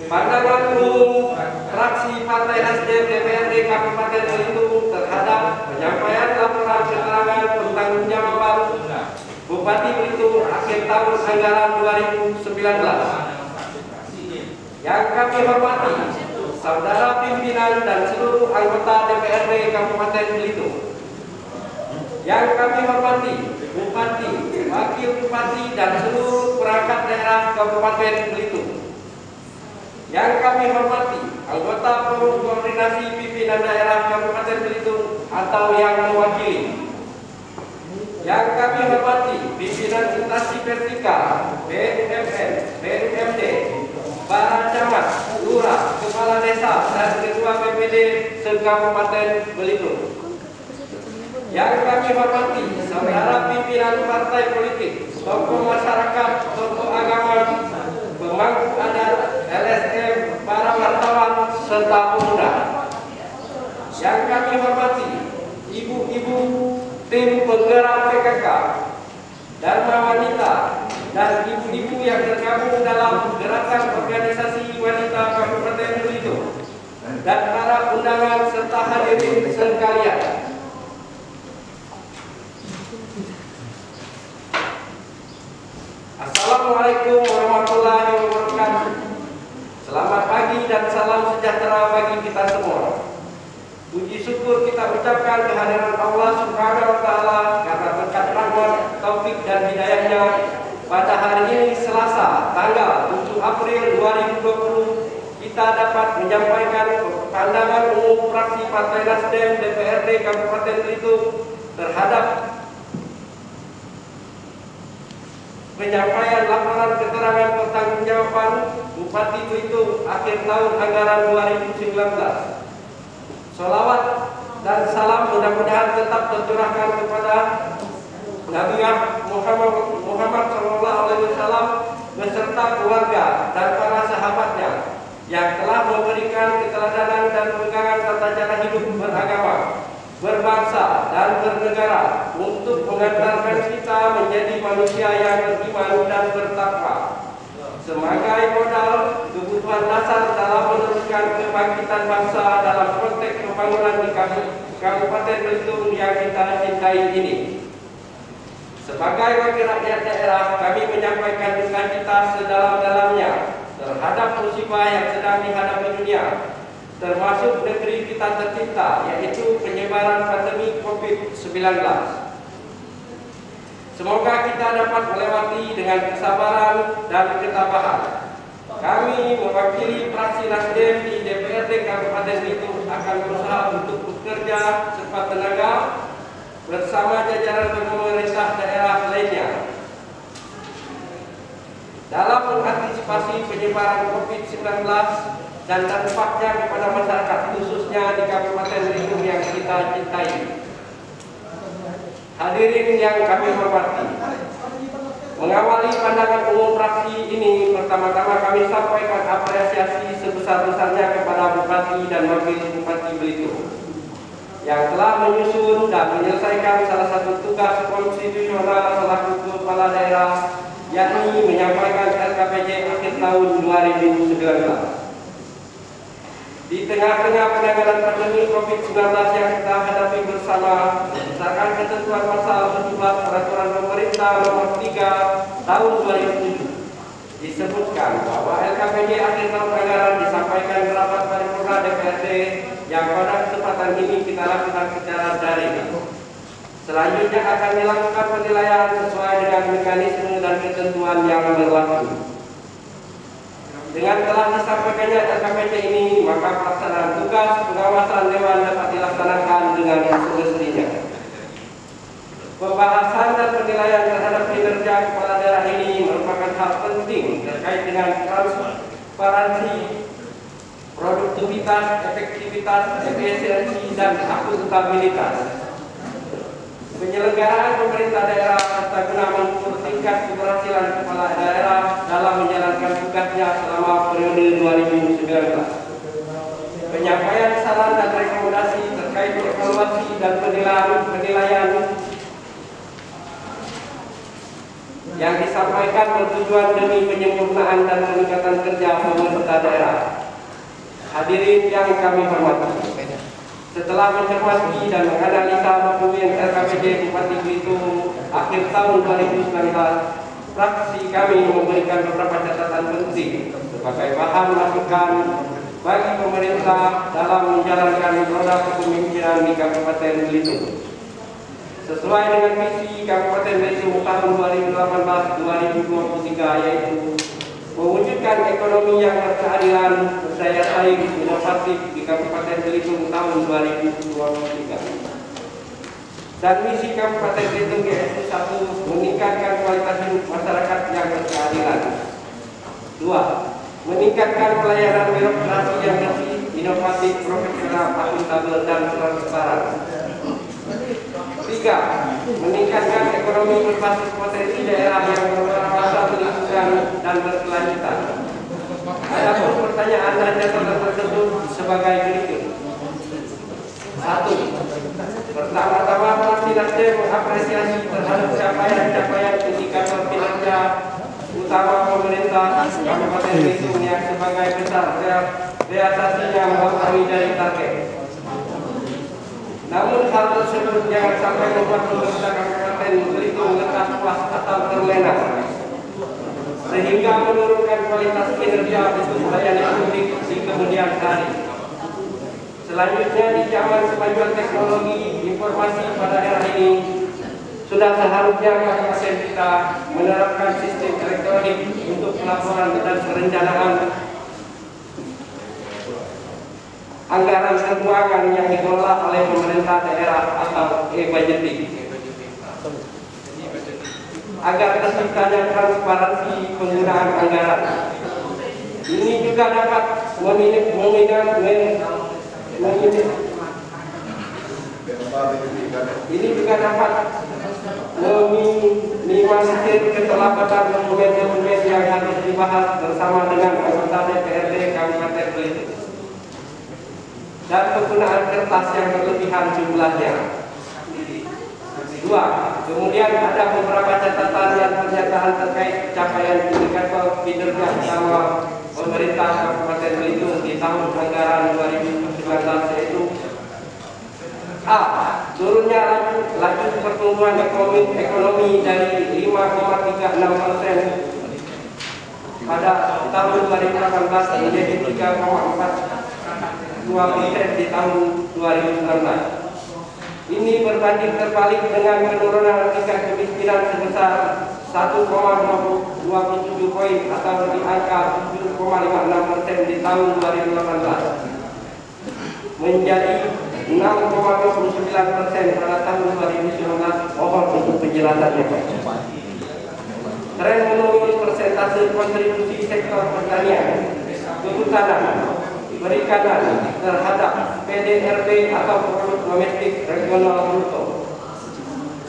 Pandangan umum fraksi Partai Nasdem DPRD Kabupaten Belitung terhadap penyampaian laporan keterangan pertanggungjawaban Bupati Belitung akhir tahun anggaran 2019. Yang kami hormati saudara pimpinan dan seluruh anggota DPRD Kabupaten Belitung. Yang kami hormati Bupati, Wakil Bupati dan seluruh perangkat daerah Kabupaten Belitung. Yang kami hormati anggota Forum Koordinasi Pimpinan Daerah Kabupaten Belitung atau yang mewakili. Yang kami hormati pimpinan instansi vertikal, BUMN, BUMD, para camat, lurah, kepala desa dan ketua BPD se-Kabupaten Belitung. Yang kami hormati saudara pimpinan partai politik, tokoh masyarakat, tokoh agama, pemangku adat, LSM, para wartawan serta pemuda. Yang kami hormati ibu-ibu tim penggerak PKK, Dharma Wanita, dan ibu-ibu yang tergabung dalam gerakan organisasi wanita Kabupaten Belitung, dan para undangan serta hadirin sekalian. Assalamualaikum warahmatullahi wabarakatuh. Selamat pagi dan salam sejahtera bagi kita semua. Puji syukur kita ucapkan kehadiran Allah Subhanahu wa Ta'ala karena berkat rahmat, taufik dan hidayahnya pada hari ini Selasa tanggal 7 April 2020 kita dapat menyampaikan pandangan umum fraksi Partai Nasdem DPRD Kabupaten Belitung terhadap penyampaian laporan keterangan pertanggungjawaban Bupati Belitung akhir tahun anggaran 2019. Sholawat dan salam mudah-mudahan tetap tercurahkan kepada Nabi Muhammad SAW beserta keluarga dan para sahabatnya yang telah memberikan keteladanan dan pegangan tata cara hidup beragama, berbangsa dan bernegara untuk mengantarkan kita menjadi manusia yang beriman dan bertakwa sebagai modal kebutuhan dasar dalam meneruskan kebangkitan bangsa dalam konteks pembangunan di Kabupaten Belitung yang kita cintai ini. Sebagai wakil rakyat daerah, kami menyampaikan duka cita sedalam-dalamnya terhadap musibah yang sedang dihadapi dunia, termasuk negeri kita tercinta, yaitu penyebaran pandemi COVID-19. Semoga kita dapat melewati dengan kesabaran dan ketabahan. Kami mewakili fraksi Nasdem di DPRD Kabupaten Belitung akan berusaha untuk bekerja sekuat tenaga bersama jajaran pemerintah daerah lainnya dalam mengantisipasi penyebaran COVID-19 dan dampaknya kepada masyarakat, khususnya di Kabupaten Belitung yang kita cintai. Hadirin yang kami hormati, mengawali pandangan umum fraksi ini, pertama-tama kami sampaikan apresiasi sebesar-besarnya kepada Bupati dan Wakil Bupati Belitung yang telah menyusun dan menyelesaikan salah satu tugas konstitusional selaku kepala daerah, yakni menyampaikan LKPJ akhir tahun 2019. Di tengah-tengah penanganan pandemi COVID-19 yang kita hadapi bersama, berdasarkan ketentuan pasal 17 Peraturan Pemerintah Nomor 3 Tahun 2007, disebutkan bahwa LKPJ akhir tahun anggaran disampaikan ke rapat paripurna DPRD yang pada kesempatan ini kita lakukan secara daring. Selanjutnya akan dilakukan penilaian sesuai dengan mekanisme dan ketentuan yang berlaku. Dengan telah disampaikannya LKPJ ini, maka pelaksanaan tugas pengawasan Dewan dapat dilaksanakan dengan semestinya. Pembahasan dan penilaian terhadap kinerja kepala daerah ini merupakan hal penting terkait dengan transparansi, produktivitas, efektivitas, efisiensi, dan akuntabilitas. Penyelenggaraan pemerintah daerah serta guna mengukur tingkat keberhasilan kepala daerah dalam menjalankan tugasnya selama periode 2019. Penyampaian saran dan rekomendasi terkait evaluasi dan penilaian yang disampaikan bertujuan demi penyempurnaan dan peningkatan kerja pemerintah daerah. Hadirin yang kami hormati, setelah mencermati dan menganalisa dokumen RKPD Bupati Belitung akhir tahun 2019, fraksi kami memberikan beberapa catatan penting sebagai bahan masukan bagi pemerintah dalam menjalankan roda kepemimpinan di Kabupaten Belitung. Sesuai dengan visi Kabupaten Belitung tahun 2018-2023, yaitu mewujudkan ekonomi yang berkeadilan, berdaya saing, inovatif di Kabupaten Belitung tahun 2023. Dan misi Kabupaten Belitung yaitu 1. Meningkatkan kualitas hidup masyarakat yang berkeadilan. 2. Meningkatkan pelayanan birokrasi yang bersih, inovatif, profesional, akuntabel, dan transparan. 3. Meningkatkan ekonomi berbasis potensi daerah yang berwawasan lingkungan dan berkelanjutan. Adapun pertanyaan dan catatan tersebut sebagai berikut. 1. Pertama-tama fraksi Nasdem mengapresiasi terhadap capaian-capaian indikator kinerja utama pemerintah Kabupaten Belitung yang sebagai besar realisasinya melampaui dari target. Namun hal tersebut jangan sampai membuat pemerintah Kabupaten Belitung lekas puas atau terlena, sehingga menurunkan kualitas kinerja untuk melayani publik di kemudian hari. Selanjutnya, di zaman kemajuan teknologi informasi pada era ini, sudah seharusnya kabupaten kita menerapkan sistem elektronik untuk pelaporan dan perencanaan anggaran keuangan yang dikelola oleh pemerintah daerah atau e-budgeting, agar terciptanya transparansi penggunaan anggaran. Ini juga dapat meminimalisir keterlambatan dokumen-dokumen yang harus dibahas bersama dengan anggota DPRD Kabupaten Belitung dan penggunaan kertas yang berlebihan jumlahnya. 2. Kemudian ada beberapa catatan dan pernyataan terkait capaian indikator kinerja utama pemerintah Kabupaten Belitung di tahun anggaran 2019, yaitu A. Turunnya laju pertumbuhan ekonomi dari 5,36% pada tahun 2018 menjadi 3,42% di tahun 2019. Ini berbanding terbalik dengan penurunan tingkat kemiskinan sebesar 1,27 poin atau di angka 7,56% di tahun 2018 menjadi 6,29% pada tahun 2019. Mohon untuk penjelasannya. Tren menurun persentase kontribusi sektor pertanian, kehutanan, perikanan terhadap PDRB atau produk domestik regional bruto.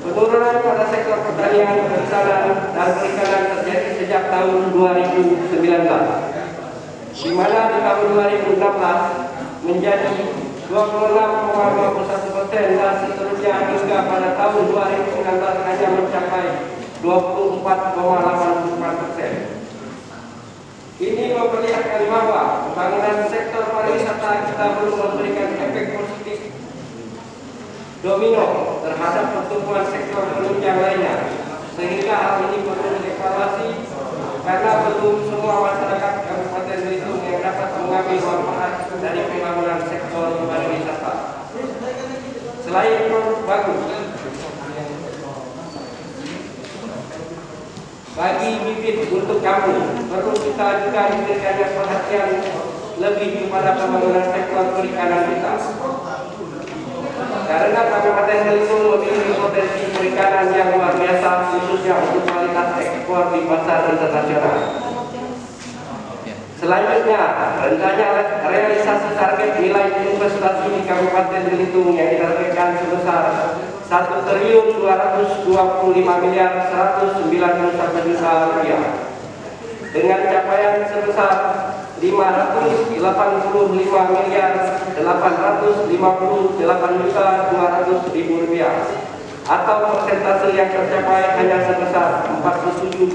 Penurunan pada sektor pertanian, kehutanan, dan perikanan terjadi sejak tahun 2019, di mana di tahun 2016 menjadi 26,21% dan seterusnya hingga pada tahun 2019 hanya mencapai 24,84%. Ini memperlihatkan bahwa pembangunan sektor pariwisata kita belum memberikan efek positif domino terhadap pertumbuhan sektor penunjang lainnya, sehingga hal ini perlu dievaluasi karena belum semua masyarakat Kabupaten Belitung yang dapat mengambil manfaat dari pembangunan sektor pariwisata. Selain produk bagus, bagi bibit untuk kampung perlu kita juga diberikan perhatian lebih kepada pembangunan sektor perikanan kita. Karena Kabupaten Belitung memiliki potensi perikanan yang luar biasa, khususnya untuk kualitas ekspor di pasar internasional. Selanjutnya, rencana realisasi target nilai investasi di Kabupaten Belitung yang ditargetkan sebesar 1.225.191 juta rupiah dengan capaian sebesar 585.858.200.000 rupiah atau persentase yang tercapai hanya sebesar 47,82%.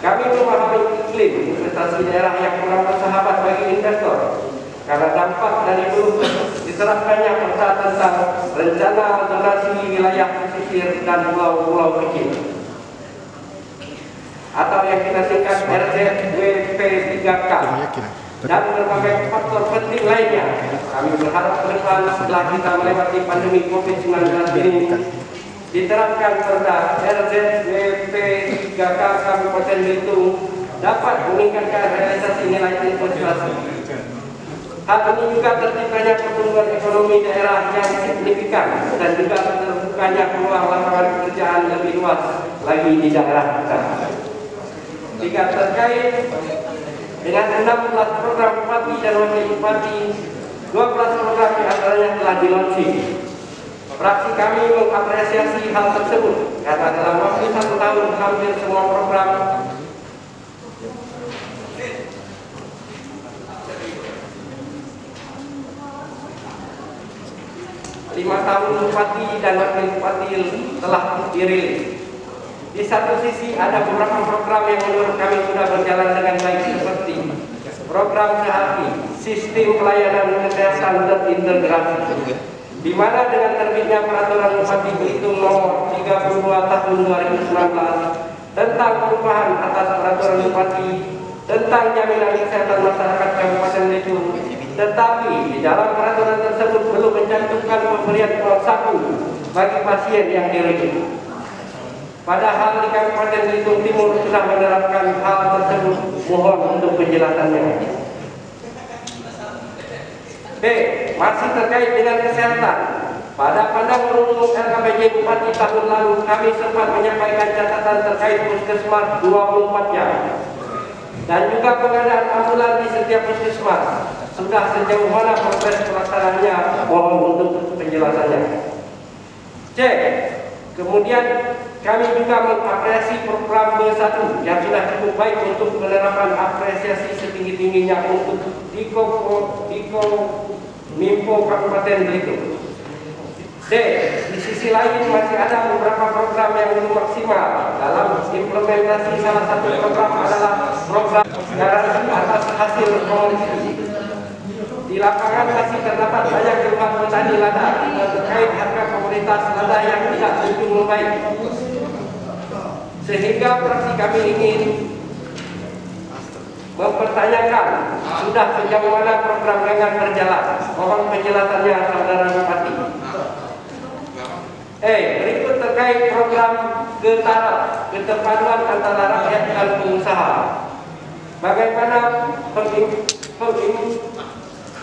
Kami memahami iklim investasi daerah yang kurang bersahabat bagi investor karena dampak dari belum diterapkannya peta tentang rencana zonasi wilayah pesisir dan pulau-pulau kecil atau yang kita singkat RZWP3K dan berbagai faktor penting lainnya. Kami berharap ke depan setelah kita melewati pandemi COVID-19 ini diterapkan perda RZWP3K Kabupaten Belitung dapat meningkatkan realisasi nilai investasi. Hal ini juga terciptanya pertumbuhan ekonomi daerah yang signifikan dan juga terbukanya peluang lapangan pekerjaan lebih luas lagi di daerah kita. Jika terkait dengan 16 program bupati dan wakil bupati, 12 program diantaranya telah dilaunching. Fraksi kami mengapresiasi hal tersebut karena dalam waktu 1 tahun hampir semua program lima tahun bupati dan wakil bupati telah dirilis. Di satu sisi ada beberapa program yang menurut kami sudah berjalan dengan baik seperti program Sehati, sistem pelayanan kesehatan terintegrasi, di mana dengan terbitnya peraturan Bupati Belitung nomor 32 tahun 2019 tentang perubahan atas peraturan Bupati tentang jaminan kesehatan masyarakat Kabupaten Belitung, tetapi di dalam peraturan tersebut belum mencantumkan pemberian uang saku bagi pasien yang dirujuk. Padahal di Kabupaten Belitung Timur sudah menerapkan hal tersebut. Mohon untuk penjelasannya. B. Masih terkait dengan kesehatan. Pada pandangan umum RKPJ Bupati tahun lalu, kami sempat menyampaikan catatan terkait puskesmas 24 jam dan juga pengadaan ambulan di setiap puskesmas. Sudah sejauh mana proses pelaksanaannya? Mohon untuk penjelasannya. C. Kemudian kami juga mengapresiasi program B1 yang sudah cukup baik untuk penerapan apresiasi setinggi-tingginya untuk Minpo Kabupaten Belitung. D. Di sisi lain masih ada beberapa program yang belum maksimal dalam implementasi. Salah satu program adalah program garansi atas hasil komoditi. Di lapangan masih terdapat banyak keluhan petani lada terkait harga komoditas lada yang tidak kunjung membaik. Sehingga fraksi kami ingin mempertanyakan sudah sejauh mana program dengan berjalan. Mohon penjelasannya saudara Bupati. Berikut terkait program Getara, keterpaduan antara rakyat dan pengusaha. Bagaimana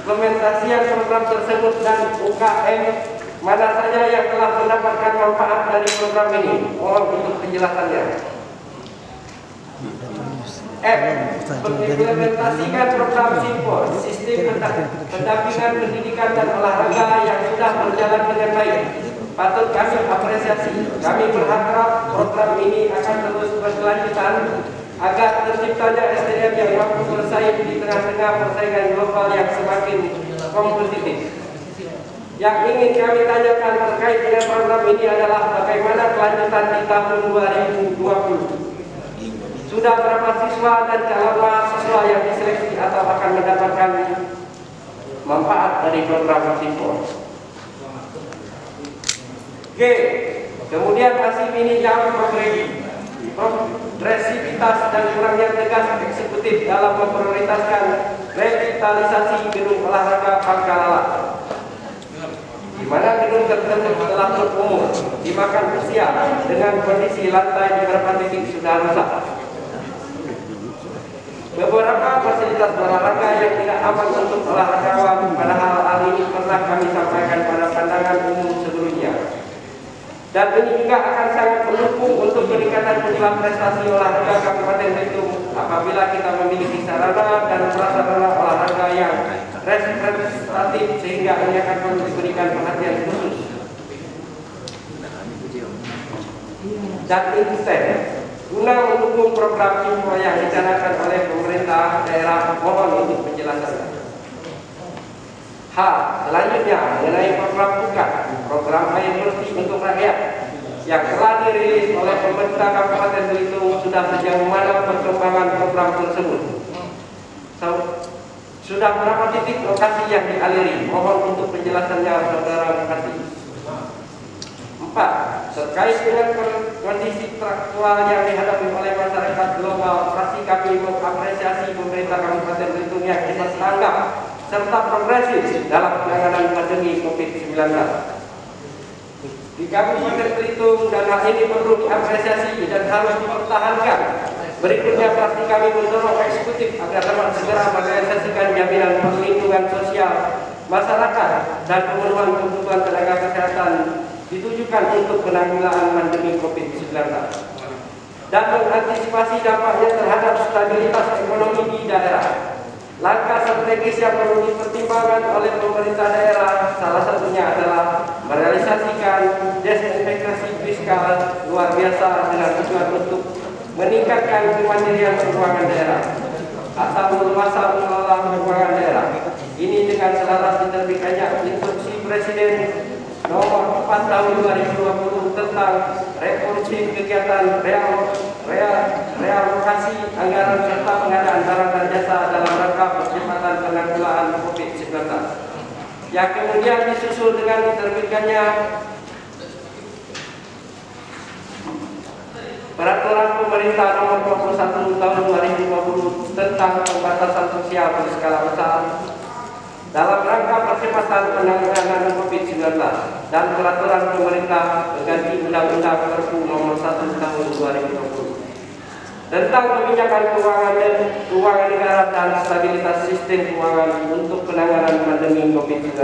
implementasian program tersebut dan UKM mana saja yang telah mendapatkan manfaat dari program ini? Mohon untuk penjelasannya. F. Mengimplementasikan program SIMPOR, sistem pendampingan pendidikan dan olahraga yang sudah berjalan dengan baik. Patut kami apresiasi. Kami berharap program ini akan terus berkelanjutan agar terciptanya SDM yang mampu bersaing di tengah-tengah persaingan global yang semakin kompetitif. Yang ingin kami tanyakan terkait dengan program ini adalah bagaimana kelanjutan di tahun 2020. Sudah berapa siswa dan calon mahasiswa yang diseleksi atau akan mendapatkan manfaat dari program SIMPOR? G. Kemudian masih minim progresivitas dan kurangnya tegas eksekutif dalam memprioritaskan revitalisasi gedung olahraga Pangkalala, di mana gedung tersebut telah berumur, dimakan usia dengan kondisi lantai di beberapa titik sudah rusak. Beberapa fasilitas olahraga yang tidak aman untuk olahragawan, padahal hal ini pernah kami sampaikan pada pandangan umum sebelumnya. Dan ini juga akan sangat mendukung untuk peningkatan jumlah prestasi olahraga Kabupaten Belitung apabila kita memiliki sarana dan prasarana olahraga yang representatif, sehingga ini akan diberikan perhatian khusus. Dan instan guna mendukung program SIMPOR yang dicanangkan oleh pemerintah daerah. Mohon untuk penjelasannya. H. Selanjutnya mengenai program bukan. program air bersih untuk rakyat yang telah dirilis oleh pemerintah Kabupaten Belitung sudah sejauh mana perkembangan program tersebut. Sudah berapa titik lokasi yang dialiri? Mohon untuk penjelasannya Saudara Bupati. 4. Terkait dengan kondisi aktual yang dihadapi oleh masyarakat global, fraksi kami mengapresiasi pemerintah Kabupaten Belitung yang cepat tanggap serta progresif dalam penanganan pandemi COVID-19. Di Kabupaten Belitung dan hal ini perlu diapresiasi dan harus dipertahankan. Berikutnya fraksi kami mendorong eksekutif agar dapat segera merealisasikan jaminan perlindungan sosial masyarakat dan pemenuhan kebutuhan tenaga kesehatan ditujukan untuk penanggulangan pandemi COVID-19 dan mengantisipasi dampaknya terhadap stabilitas ekonomi di daerah. Langkah strategis yang perlu dipertimbangkan oleh pemerintah daerah salah satunya adalah merealisasikan desintegrasi fiskal luar biasa dengan tujuan untuk meningkatkan kemandirian keuangan daerah atau meluaskan pengelola keuangan daerah. Ini dengan selaras diterbitkannya Instruksi Presiden Nomor 4 Tahun 2020 tentang revolusi kegiatan realokasi anggaran serta pengadaan barang dan jasa dalam rangka percepatan penanggulangan COVID-19, yang kemudian disusul dengan diterbitkannya Peraturan Pemerintah Nomor 21 Tahun 2020 tentang pembatasan sosial berskala besar dalam rangka percepatan penanggulangan COVID-19 dan Peraturan Pemerintah pengganti Undang-Undang Perpu Nomor 1 Tahun 2020 tentang kebijakan keuangan negara dan stabilitas sistem keuangan untuk penanganan pandemi COVID-19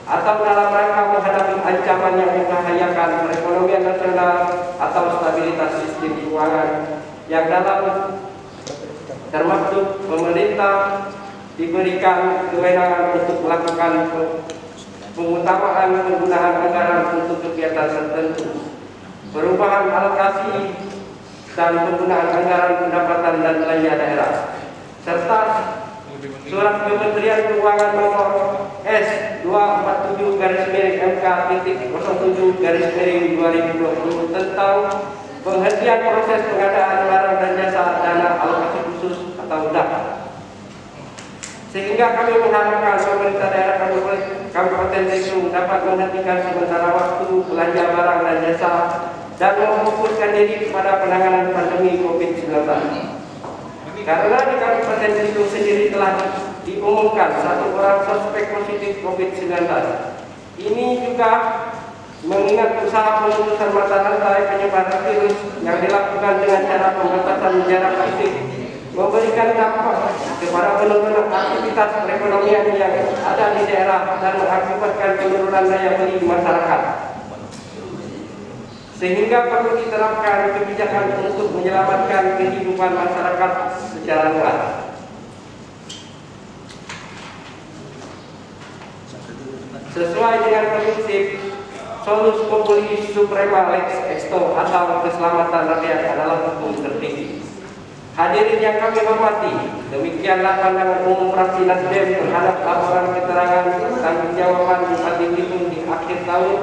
atau dalam rangka menghadapi ancaman yang membahayakan perekonomian nasional atau stabilitas sistem keuangan yang dalam termaksud pemerintah diberikan kewenangan untuk melakukan pengutamaan penggunaan anggaran untuk kegiatan tertentu, perubahan alokasi dan penggunaan anggaran pendapatan dan belanja daerah, serta Surat Kementerian Keuangan Nomor S247-MK.07-2020 tentang penghentian proses pengadaan barang dan jasa dana alokasi khusus atau DAP. Sehingga kami mengharapkan pemerintah daerah Kabupaten Belitung dapat menghentikan sementara waktu belanja barang dan jasa dan memfokuskan diri kepada penanganan pandemi COVID-19. Karena di Kabupaten Belitung sendiri telah diumumkan 1 orang suspek positif COVID-19. Ini juga mengingat usaha pemutusan mata rantai penyebaran virus yang dilakukan dengan cara pembatasan jarak fisik memberikan dampak kepada penurunan aktivitas perekonomian yang ada di daerah dan mengakibatkan penurunan daya beli masyarakat. Sehingga perlu diterapkan kebijakan untuk menyelamatkan kehidupan masyarakat secara luas. Sesuai dengan prinsip solus populi suprema lex exto atau keselamatan rakyat adalah hukum tertinggi. Hadirin yang kami hormati, demikianlah pandangan umum fraksi Nasdem terhadap laporan keterangan tanggung-jawaban Bupati Belitung di akhir tahun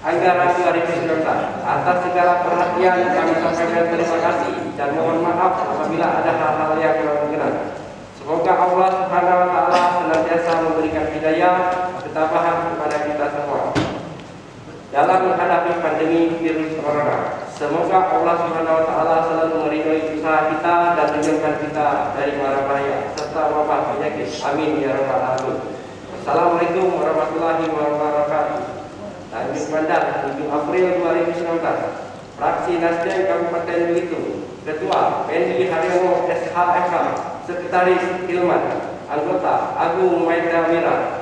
anggaran 2019. Atas segala perhatian kami sampaikan terima kasih dan mohon maaf apabila ada hal-hal yang kurang berkenan. Semoga Allah Subhanahu wa taala senantiasa memberikan hidayah ketabahan kepada kita semua dalam menghadapi pandemi virus corona. Semoga Allah Subhanahu wa taala selalu meridhoi usaha kita dan menjauhkan kita dari mara bahaya serta wabah penyakit. Amin ya rabbal alamin. Assalamualaikum warahmatullahi wabarakatuh. Tanjung Pandan, 7 April 2019. Fraksi Nasdem Kabupaten Belitung. Ketua Pendi Haryono SHFK, Sekretaris Hilman, Anggota Agung Maida Mira,